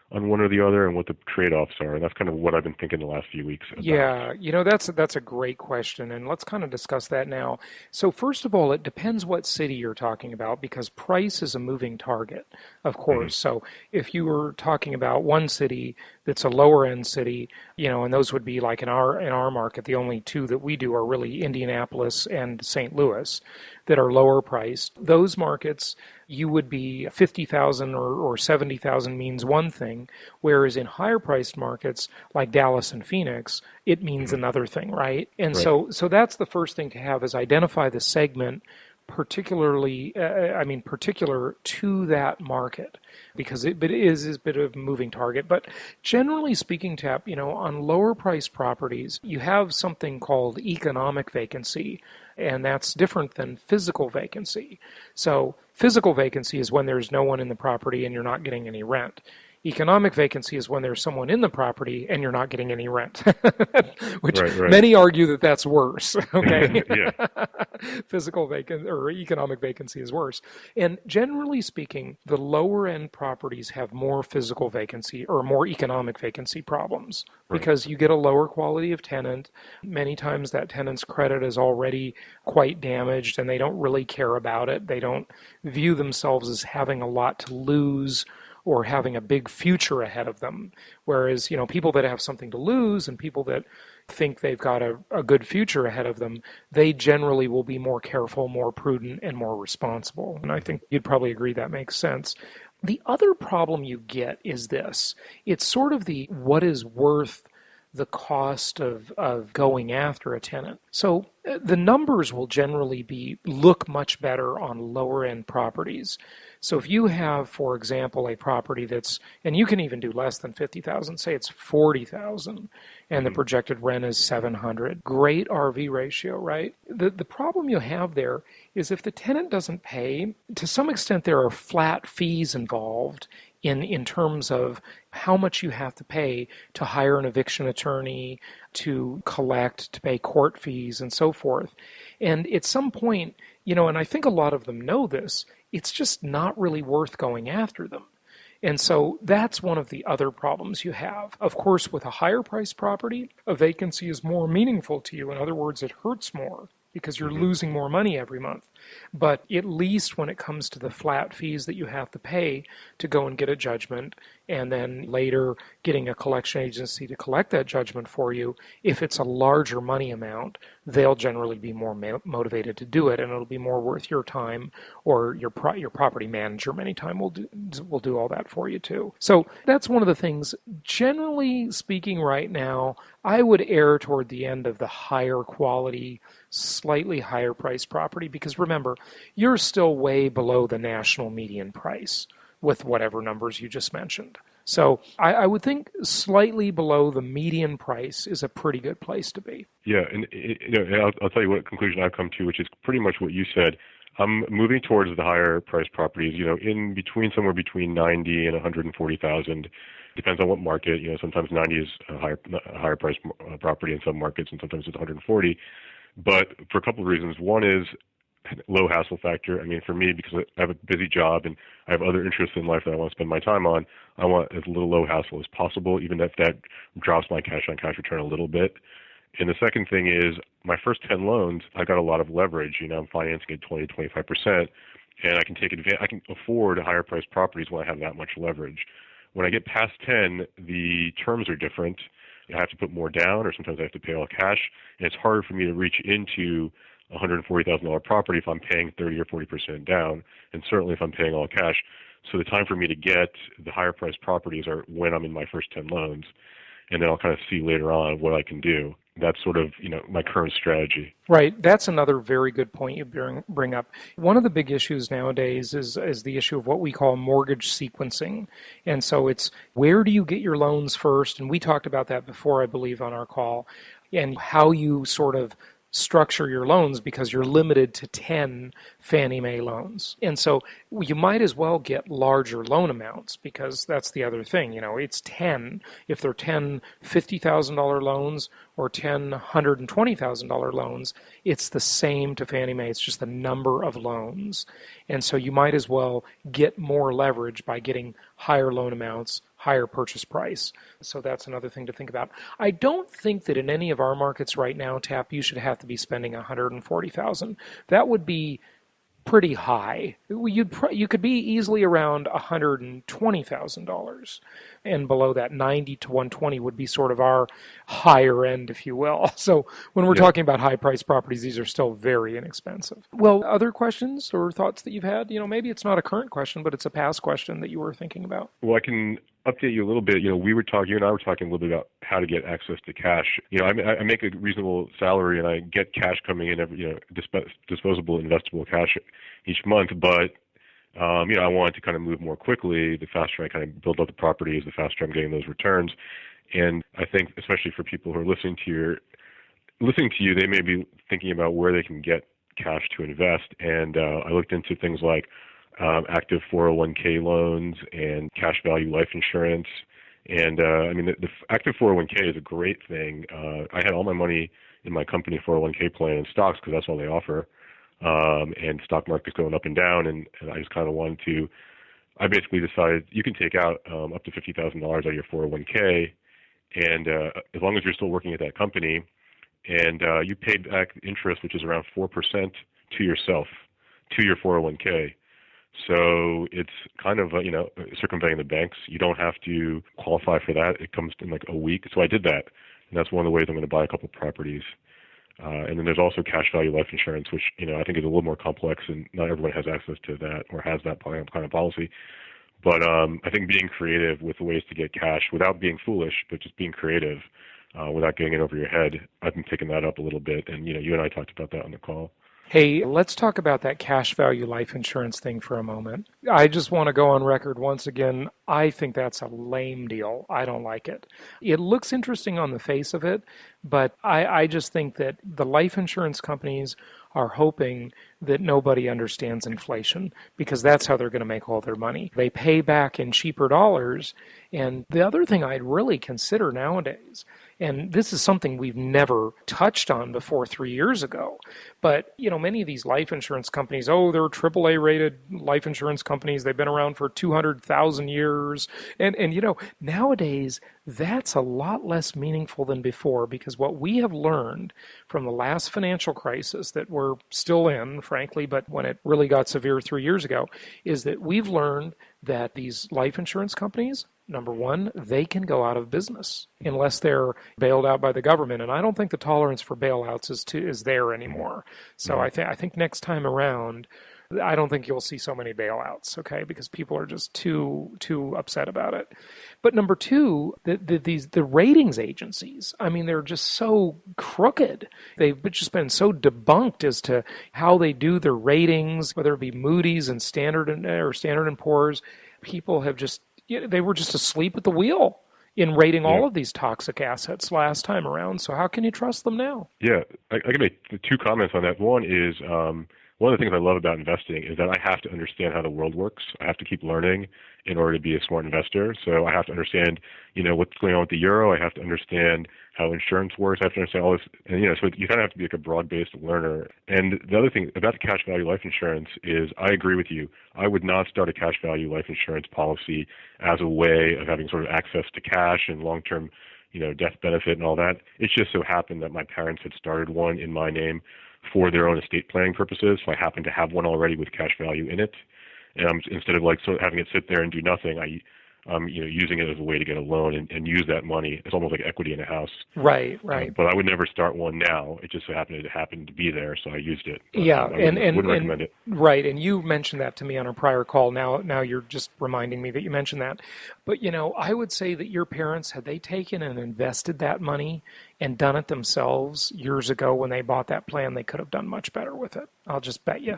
one or the other and what the trade-offs are. And that's kind of what I've been thinking the last few weeks about. Yeah, that's a great question, and let's kind of discuss that now. So first of all, it depends what city you're talking about, because price is a moving target, of course. So if you were talking about one city that's a lower-end city, and those would be like in our market, the only two that we do are really Indianapolis and St. Louis that are lower priced. Those markets, you would be 50,000 or 70,000 means one thing, whereas in higher priced markets like Dallas and Phoenix, it means another thing, right? And so that's the first thing to have, is identify the segment particular to that market, because it is a bit of a moving target. But generally speaking, Tap, on lower priced properties, you have something called economic vacancy, and that's different than physical vacancy. So physical vacancy is when there's no one in the property and you're not getting any rent. Economic vacancy is when there's someone in the property and you're not getting any rent, which many argue that that's worse. Okay, physical vacancy or economic vacancy is worse. And generally speaking, the lower end properties have more physical vacancy or more economic vacancy problems, because you get a lower quality of tenant. Many times that tenant's credit is already quite damaged and they don't really care about it. They don't view themselves as having a lot to lose or having a big future ahead of them. Whereas, people that have something to lose and people that think they've got a good future ahead of them, they generally will be more careful, more prudent, and more responsible. And I think you'd probably agree that makes sense. The other problem you get is this. It's sort of the what is worth the cost of going after a tenant. So the numbers will generally look much better on lower end properties. So if you have, for example, a property that's, and you can even do less than 50,000, say it's 40,000, and the projected rent is 700, great RV ratio, right? The problem you have there is if the tenant doesn't pay, to some extent there are flat fees involved in terms of how much you have to pay to hire an eviction attorney, to collect, to pay court fees, and so forth. And at some point, and I think a lot of them know this, it's just not really worth going after them. And so that's one of the other problems you have. Of course, with a higher priced property, a vacancy is more meaningful to you. In other words, it hurts more because you're losing more money every month. But at least when it comes to the flat fees that you have to pay to go and get a judgment, and then later getting a collection agency to collect that judgment for you, if it's a larger money amount, they'll generally be more motivated to do it, and it'll be more worth your time, or your property manager many times will do all that for you too. So that's one of the things. Generally speaking right now, I would err toward the end of the higher quality, slightly higher price property, because remember, you're still way below the national median price with whatever numbers you just mentioned. So I would think slightly below the median price is a pretty good place to be. Yeah, and I'll tell you what conclusion I've come to, which is pretty much what you said. I'm moving towards the higher price properties, in between, somewhere between 90 and 140,000. Depends on what market. Sometimes 90 is a higher price property in some markets, and sometimes it's 140. But for a couple of reasons. One is low hassle factor. I mean, for me, because I have a busy job and I have other interests in life that I want to spend my time on, I want as little low hassle as possible, even if that drops my cash on cash return a little bit. And the second thing is, my first 10 loans, I got a lot of leverage. I'm financing at 20 to 25%, and I can take advantage. I can afford higher priced properties when I have that much leverage. When I get past 10, the terms are different. I have to put more down, or sometimes I have to pay all cash, and it's harder for me to reach into a $140,000 property if I'm paying 30 or 40% down, and certainly if I'm paying all cash. So the time for me to get the higher priced properties are when I'm in my first 10 loans, and then I'll kind of see later on what I can do. That's sort of, my current strategy. Right. That's another very good point you bring up. One of the big issues nowadays is the issue of what we call mortgage sequencing. And so it's, where do you get your loans first? And we talked about that before, I believe, on our call, and how you sort of structure your loans because you're limited to 10 Fannie Mae loans. And so you might as well get larger loan amounts because that's the other thing. It's 10. If they're 10 $50,000 loans or 10 $120,000 loans, it's the same to Fannie Mae. It's just the number of loans. And so you might as well get more leverage by getting higher loan amounts, higher purchase price. So that's another thing to think about. I don't think that in any of our markets right now, Tap, you should have to be spending $140,000. That would be pretty high. You could be easily around $120,000, and below that, 90 to 120 would be sort of our higher end, if you will. So when we're talking about high-priced properties, these are still very inexpensive. Well, other questions or thoughts that you've had? Maybe it's not a current question, but it's a past question that you were thinking about. Well, I can update you a little bit. You and I were talking a little bit about how to get access to cash. I make a reasonable salary and I get cash coming in every, disposable, investable cash each month. But, I wanted to kind of move more quickly. The faster I kind of build up the properties, the faster I'm getting those returns. And I think, especially for people who are listening to you, they may be thinking about where they can get cash to invest. And I looked into things like active 401k loans and cash value life insurance. And the active 401k is a great thing. I had all my money in my company 401k plan in stocks because that's all they offer. And stock market's going up and down. And I just kind of I basically decided you can take out up to $50,000 out of your 401k. And as long as you're still working at that company and you pay back interest, which is around 4% to yourself, to your 401k. So it's kind of, circumventing the banks. You don't have to qualify for that. It comes in like a week. So I did that. And that's one of the ways I'm going to buy a couple properties. And then there's also cash value life insurance, which, I think is a little more complex and not everyone has access to that or has that kind of policy. But I think being creative with ways to get cash without being foolish, but just being creative without getting it over your head, I've been picking that up a little bit. And, you and I talked about that on the call. Hey, let's talk about that cash value life insurance thing for a moment. I just want to go on record once again. I think that's a lame deal. I don't like it. It looks interesting on the face of it, but I just think that the life insurance companies are hoping that nobody understands inflation because that's how they're going to make all their money. They pay back in cheaper dollars. And the other thing I'd really consider nowadays, and this is something we've never touched on before 3 years ago, but many of these life insurance companies, they're AAA rated life insurance companies. They've been around for 200,000 years. And nowadays, that's a lot less meaningful than before because what we have learned from the last financial crisis that we're still in, frankly, but when it really got severe 3 years ago, is that we've learned that these life insurance companies, number one, they can go out of business unless they're bailed out by the government. And I don't think the tolerance for bailouts is there anymore. So I think next time around, I don't think you'll see so many bailouts, okay, because people are just too upset about it. But number two, the ratings agencies, they're just so crooked. They've just been so debunked as to how they do their ratings, whether it be Moody's and Standard & Poor's. People have they were just asleep at the wheel in rating all of these toxic assets last time around. So how can you trust them now? Yeah, I can make two comments on that. One is one of the things I love about investing is that I have to understand how the world works. I have to keep learning in order to be a smart investor. So I have to understand, what's going on with the euro. I have to understand how insurance works. I have to understand all this. And, so you kind of have to be like a broad-based learner. And the other thing about the cash value life insurance is I agree with you. I would not start a cash value life insurance policy as a way of having sort of access to cash and long-term, death benefit and all that. It just so happened that my parents had started one in my name for their own estate planning purposes. So I happen to have one already with cash value in it. And instead of sort of having it sit there and do nothing, I'm using it as a way to get a loan and use that money. It's almost like equity in a house. Right. But I would never start one now. It just so happened to be there, so I used it. But yeah, I wouldn't recommend it. Right, and you mentioned that to me on a prior call. Now you're just reminding me that you mentioned that. But I would say that your parents, had they taken and invested that money and done it themselves years ago when they bought that plan, they could have done much better with it. I'll just bet you.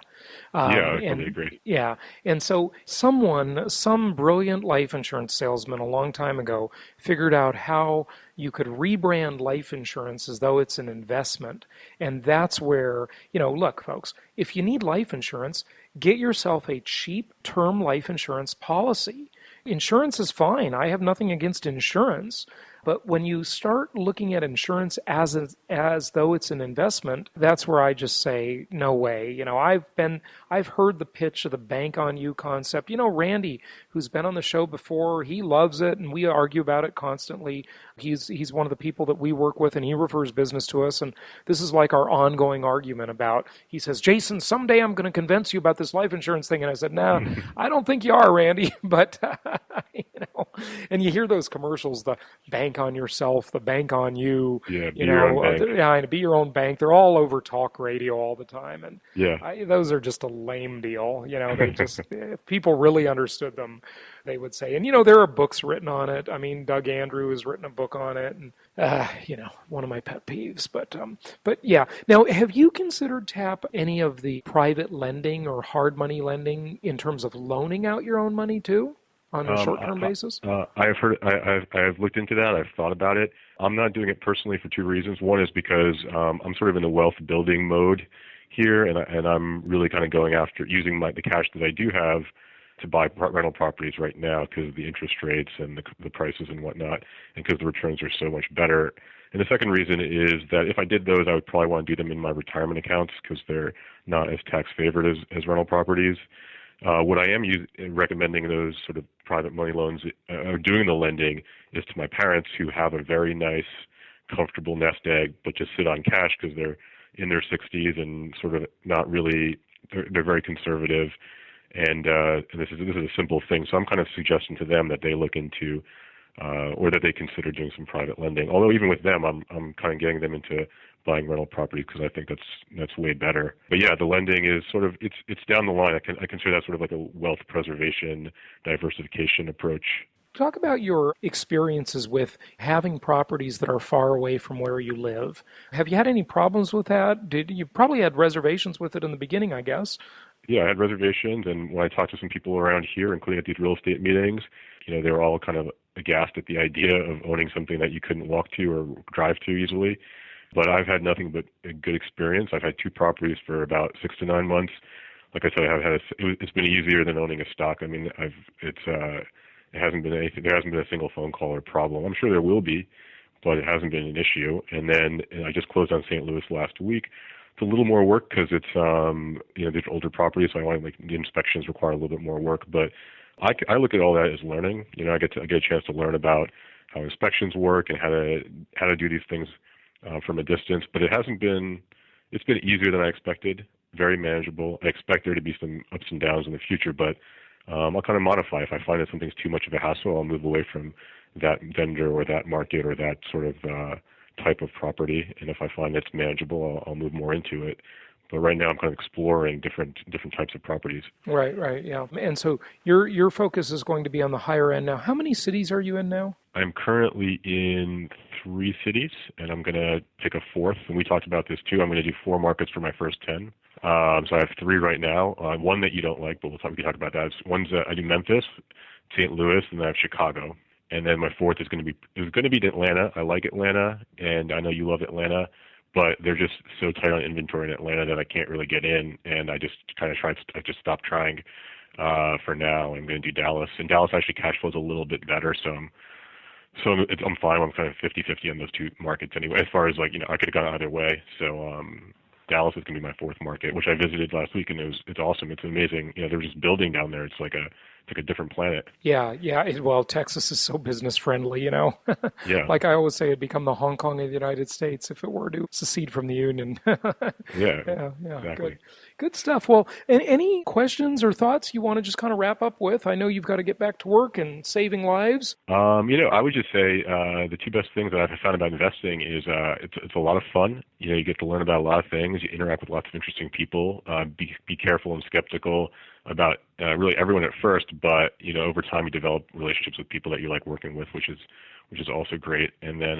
Yeah, I totally agree. Yeah. And so some brilliant life insurance salesman a long time ago figured out how you could rebrand life insurance as though it's an investment. And that's where, look, folks, if you need life insurance, get yourself a cheap term life insurance policy. Insurance is fine. I have nothing against insurance. But when you start looking at insurance as though it's an investment, that's where I just say, no way. I've heard the pitch of the bank on you concept. Randy, who's been on the show before, he loves it, and we argue about it constantly. He's one of the people that we work with, and he refers business to us, and this is like our ongoing argument about, he says, Jason, someday I'm going to convince you about this life insurance thing. And I said, no, I don't think you are, Randy. But, and you hear those commercials, the bank on yourself, the bank on you. Yeah, be your own bank. Be your own bank. They're all over talk radio all the time. And yeah, those are just a lame deal. They just, if people really understood them, they would say. And, there are books written on it. I mean, Doug Andrew has written a book on it. And, one of my pet peeves. But yeah. Now, have you considered, Tap, any of the private lending or hard money lending in terms of loaning out your own money too? On a short-term basis? I've looked into that. I've thought about it. I'm not doing it personally for two reasons. One is because I'm sort of in the wealth building mode here, and I'm really kind of going after using the cash that I do have to buy rental properties right now because of the interest rates and the prices and whatnot, and because the returns are so much better. And the second reason is that if I did those, I would probably want to do them in my retirement accounts because they're not as tax favored as rental properties. What I am recommending those sort of private money loans or doing the lending is to my parents who have a very nice, comfortable nest egg, but just sit on cash because they're in their 60s and sort of not really, they're very conservative. And this is a simple thing. So I'm kind of suggesting to them that they look into or that they consider doing some private lending. Although even with them, I'm kind of getting them into buying rental properties because I think that's way better. But yeah, the lending is sort of it's down the line. I consider that sort of like a wealth preservation, diversification approach. Talk about your experiences with having properties that are far away from where you live. Have you had any problems with that? You probably had reservations with it in the beginning, I guess. Yeah, I had reservations, and when I talked to some people around here, including at these real estate meetings, they were all kind of aghast at the idea of owning something that you couldn't walk to or drive to easily. But I've had nothing but a good experience. I've had two properties for about 6 to 9 months. Like I said, it's been easier than owning a stock. I mean, it hasn't been anything. There hasn't been a single phone call or problem. I'm sure there will be, but it hasn't been an issue. And then I just closed on St. Louis last week. It's a little more work because it's there's older properties, so I want the inspections require a little bit more work. But I look at all that as learning. I get a chance to learn about how inspections work and how to do these things from a distance. But it's been easier than I expected. Very manageable. I expect there to be some ups and downs in the future, but I'll kind of modify. If I find that something's too much of a hassle, I'll move away from that vendor or that market or that sort of type of property. And if I find it's manageable, I'll move more into it. But right now I'm kind of exploring different types of properties. Right, yeah. And so your focus is going to be on the higher end now. How many cities are you in now? I'm currently in 3 cities, and I'm going to pick a 4th. And we talked about this too. I'm going to do 4 markets for my first 10. So I have 3 right now. One that you don't like, but we can talk about that. I do Memphis, St. Louis, and then I have Chicago. And then my 4th is going to be Atlanta. I like Atlanta, and I know you love Atlanta, but they're just so tight on inventory in Atlanta that I can't really get in. And I just stopped trying for now. I'm going to do Dallas, and Dallas actually cash flows a little bit better, so I'm fine. I'm kind of 50-50 on those 2 markets anyway. As far as I could have gone either way. So Dallas is going to be my 4th market, which I visited last week, and it's awesome. It's amazing. They're just building down there. It's like a different planet. Yeah. Well, Texas is so business friendly, Yeah. Like I always say, it'd become the Hong Kong of the United States if it were to secede from the Union. Yeah. Exactly. Good stuff. Well, any questions or thoughts you want to just kind of wrap up with? I know you've got to get back to work and saving lives. I would just say the 2 best things that I've found about investing is it's a lot of fun. You get to learn about a lot of things. You interact with lots of interesting people. Be careful and skeptical about really everyone at first, but over time you develop relationships with people that you like working with, which is also great. And then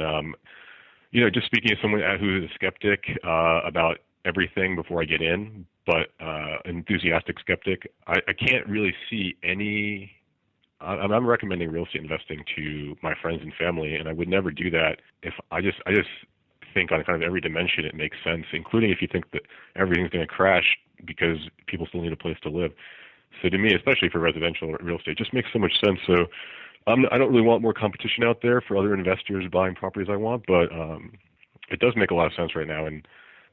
Just speaking as someone who is a skeptic about everything before I get in, but enthusiastic skeptic, I can't really see any. I'm recommending real estate investing to my friends and family, and I would never do that if I just think on kind of every dimension it makes sense, including if you think that everything's going to crash because people still need a place to live. So to me, especially for residential real estate, it just makes so much sense. So I don't really want more competition out there for other investors buying properties I want, but it does make a lot of sense right now, and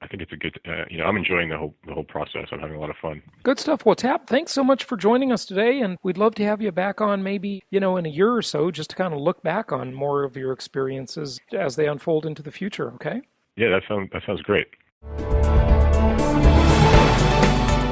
I think it's a good, I'm enjoying the whole process. I'm having a lot of fun. Good stuff. Well, Tap, thanks so much for joining us today, and we'd love to have you back on maybe, in a year or so, just to kind of look back on more of your experiences as they unfold into the future, okay? Yeah, that sounds great.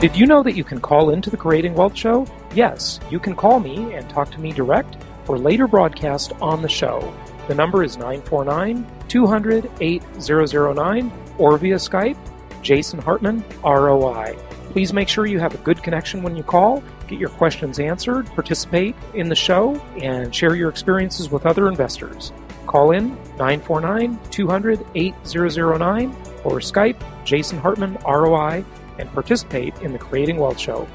Did you know that you can call into the Creating Wealth Show? Yes, you can call me and talk to me direct or later broadcast on the show. The number is 949-200-8009 or via Skype, Jason Hartman, ROI. Please make sure you have a good connection when you call, get your questions answered, participate in the show, and share your experiences with other investors. Call in 949-200-8009 or Skype, Jason Hartman, ROI, and participate in the Creating Wealth Show.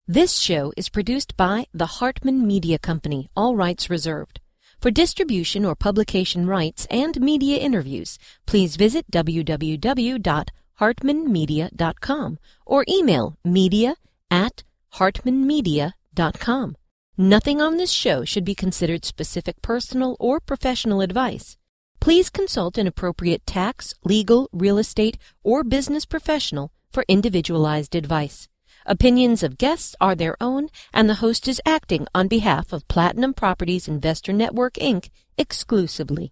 This show is produced by the Hartman Media Company, all rights reserved. For distribution or publication rights and media interviews, please visit www.hartmanmedia.com or email media@hartmanmedia.com. Nothing on this show should be considered specific personal or professional advice. Please consult an appropriate tax, legal, real estate, or business professional for individualized advice. Opinions of guests are their own, and the host is acting on behalf of Platinum Properties Investor Network, Inc. exclusively.